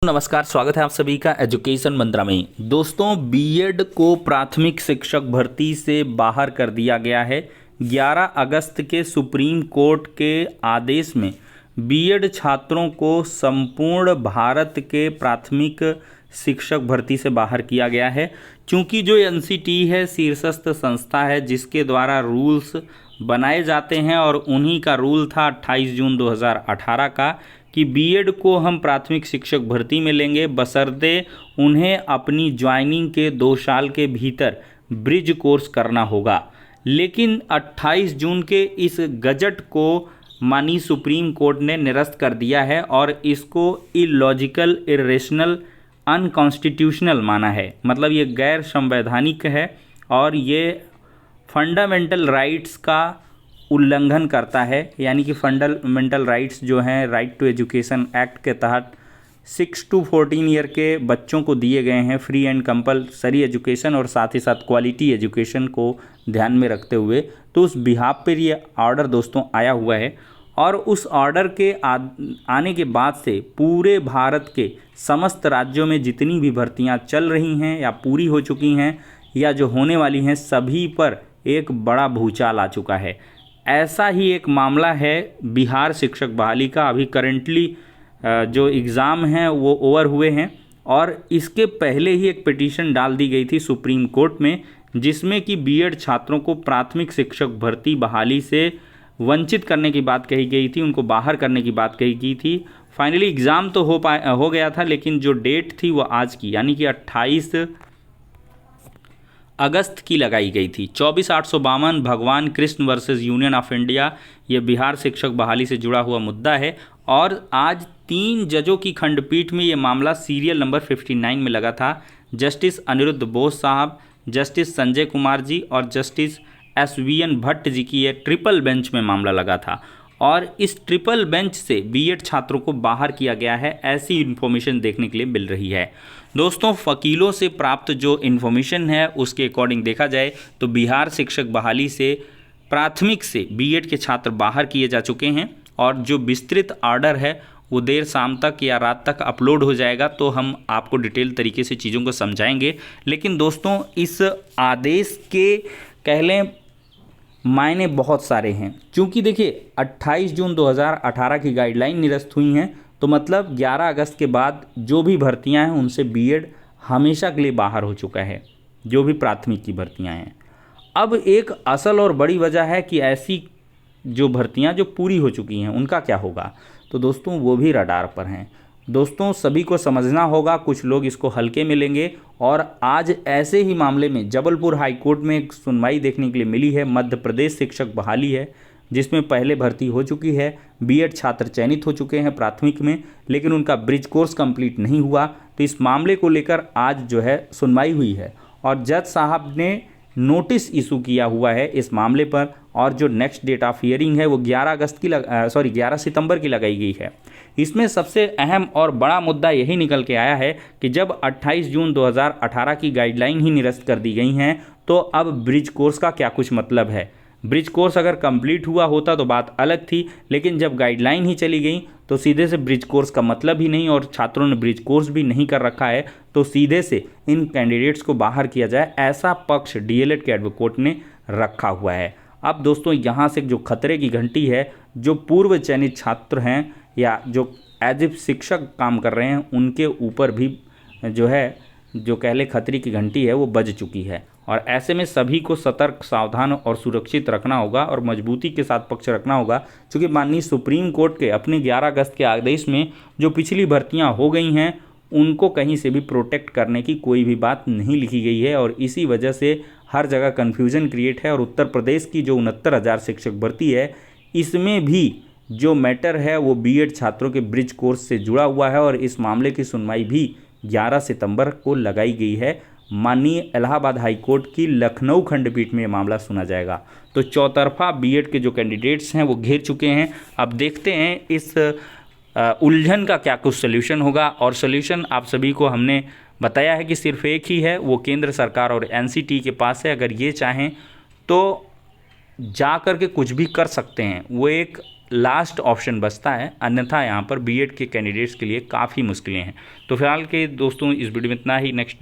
नमस्कार, स्वागत है आप सभी का एजुकेशन मंत्रा में। दोस्तों, बीएड को प्राथमिक शिक्षक भर्ती से बाहर कर दिया गया है। 11 अगस्त के सुप्रीम कोर्ट के आदेश में बीएड छात्रों को संपूर्ण भारत के प्राथमिक शिक्षक भर्ती से बाहर किया गया है। क्योंकि जो एनसीटी है, शीर्षस्थ संस्था है जिसके द्वारा रूल्स बनाए जाते हैं, और उन्हीं का रूल था 28 जून 2018 का कि बीएड को हम प्राथमिक शिक्षक भर्ती में लेंगे, बशर्ते उन्हें अपनी ज्वाइनिंग के 2 साल के भीतर ब्रिज कोर्स करना होगा। लेकिन 28 जून के इस गजट को माननीय सुप्रीम कोर्ट ने निरस्त कर दिया है और इसको इलॉजिकल, इरेशनल, अनकॉन्स्टिट्यूशनल माना है। मतलब ये गैर संवैधानिक है और ये फंडामेंटल राइट्स का उल्लंघन करता है। यानी कि फंडामेंटल राइट्स जो हैं, राइट टू एजुकेशन एक्ट के तहत 6 to 14 ईयर के बच्चों को दिए गए हैं फ्री एंड कंपलसरी एजुकेशन, और साथ ही साथ क्वालिटी एजुकेशन को ध्यान में रखते हुए। तो उस बिहाफ पर ये ऑर्डर दोस्तों आया हुआ है, और उस ऑर्डर के आने के बाद से पूरे भारत के समस्त राज्यों में जितनी भी भर्तियां चल रही हैं या पूरी हो चुकी हैं या जो होने वाली हैं, सभी पर एक बड़ा भूचाल आ चुका है। ऐसा ही एक मामला है बिहार शिक्षक बहाली का। अभी करेंटली जो एग्ज़ाम हैं वो ओवर हुए हैं, और इसके पहले ही एक पिटीशन डाल दी गई थी सुप्रीम कोर्ट में, जिसमें कि बीएड छात्रों को प्राथमिक शिक्षक भर्ती बहाली से वंचित करने की बात कही गई थी, उनको बाहर करने की बात कही गई थी। फाइनली एग्ज़ाम तो हो गया था, लेकिन जो डेट थी वो आज की, यानी कि 28 अगस्त की लगाई गई थी। 24,852 भगवान Krishna versus union of India, ये बिहार शिक्षक बहाली से जुड़ा हुआ मुद्दा है। और आज 3 जजों की खंडपीठ में ये मामला सीरियल नंबर 59 में लगा था। जस्टिस अनिरुद्ध बोस साहब, जस्टिस संजय कुमार जी और जस्टिस SVN भट्ट जी की ये ट्रिपल बेंच में मामला लगा था, और इस ट्रिपल बेंच से बीएड छात्रों को बाहर किया गया है, ऐसी इन्फॉर्मेशन देखने के लिए मिल रही है। दोस्तों, वकीलों से प्राप्त जो इन्फॉर्मेशन है उसके अकॉर्डिंग देखा जाए तो बिहार शिक्षक बहाली से प्राथमिक से बीएड के छात्र बाहर किए जा चुके हैं, और जो विस्तृत ऑर्डर है वो देर शाम तक या रात तक अपलोड हो जाएगा, तो हम आपको डिटेल तरीके से चीज़ों को समझाएंगे। लेकिन दोस्तों, इस आदेश के कह लें मायने बहुत सारे हैं। क्योंकि देखिए, 28 जून 2018 की गाइडलाइन निरस्त हुई हैं, तो मतलब 11 अगस्त के बाद जो भी भर्तियां हैं उनसे बीएड हमेशा के लिए बाहर हो चुका है, जो भी प्राथमिक की भर्तियां हैं। अब एक असल और बड़ी वजह है कि ऐसी जो भर्तियां जो पूरी हो चुकी हैं उनका क्या होगा। तो दोस्तों, वो भी रडार पर हैं। दोस्तों, सभी को समझना होगा, कुछ लोग इसको हल्के में लेंगे। और आज ऐसे ही मामले में जबलपुर हाई कोर्ट में एक सुनवाई देखने के लिए मिली है। मध्य प्रदेश शिक्षक बहाली है, जिसमें पहले भर्ती हो चुकी है, बीएड छात्र चयनित हो चुके हैं प्राथमिक में, लेकिन उनका ब्रिज कोर्स कंप्लीट नहीं हुआ। तो इस मामले को लेकर आज जो है सुनवाई हुई है, और जज साहब ने नोटिस इशू किया हुआ है इस मामले पर, और जो नेक्स्ट डेट ऑफ हियरिंग है वो 11 सितंबर की लगाई गई है। इसमें सबसे अहम और बड़ा मुद्दा यही निकल के आया है कि जब 28 जून 2018 की गाइडलाइन ही निरस्त कर दी गई हैं, तो अब ब्रिज कोर्स का क्या कुछ मतलब है। ब्रिज कोर्स अगर कंप्लीट हुआ होता तो बात अलग थी, लेकिन जब गाइडलाइन ही चली गई तो सीधे से ब्रिज कोर्स का मतलब ही नहीं, और छात्रों ने ब्रिज कोर्स भी नहीं कर रखा है, तो सीधे से इन कैंडिडेट्स को बाहर किया जाए, ऐसा पक्ष डीएलएड के एडवोकेट ने रखा हुआ है। अब दोस्तों, यहाँ से जो खतरे की घंटी है, जो पूर्व चयनित छात्र हैं या जो एज ए शिक्षक काम कर रहे हैं, उनके ऊपर भी जो है, जो कह ले खतरे की घंटी है, वो बज चुकी है। और ऐसे में सभी को सतर्क, सावधान और सुरक्षित रखना होगा, और मजबूती के साथ पक्ष रखना होगा। क्योंकि माननीय सुप्रीम कोर्ट के अपने 11 अगस्त के आदेश में जो पिछली भर्तियां हो गई हैं, उनको कहीं से भी प्रोटेक्ट करने की कोई भी बात नहीं लिखी गई है, और इसी वजह से हर जगह कन्फ्यूज़न क्रिएट है। और उत्तर प्रदेश की जो 69,000 शिक्षक भर्ती है, इसमें भी जो मैटर है वो बीएड छात्रों के ब्रिज कोर्स से जुड़ा हुआ है, और इस मामले की सुनवाई भी 11 सितंबर को लगाई गई है। माननीय इलाहाबाद हाई कोर्ट की लखनऊ खंडपीठ में ये मामला सुना जाएगा। तो चौतरफा बीएड के जो कैंडिडेट्स हैं वो घेर चुके हैं। अब देखते हैं इस उलझन का क्या कुछ सोल्यूशन होगा, और सोल्यूशन आप सभी को हमने बताया है कि सिर्फ एक ही है, वो केंद्र सरकार और एनसीटी के पास है। अगर ये चाहें तो जा कर के कुछ भी कर सकते हैं। वो एक लास्ट ऑप्शन बचता है, अन्यथा यहाँ पर बीएड के कैंडिडेट्स के लिए काफ़ी मुश्किलें हैं। तो फिलहाल के दोस्तों इस वीडियो में इतना ही, नेक्स्ट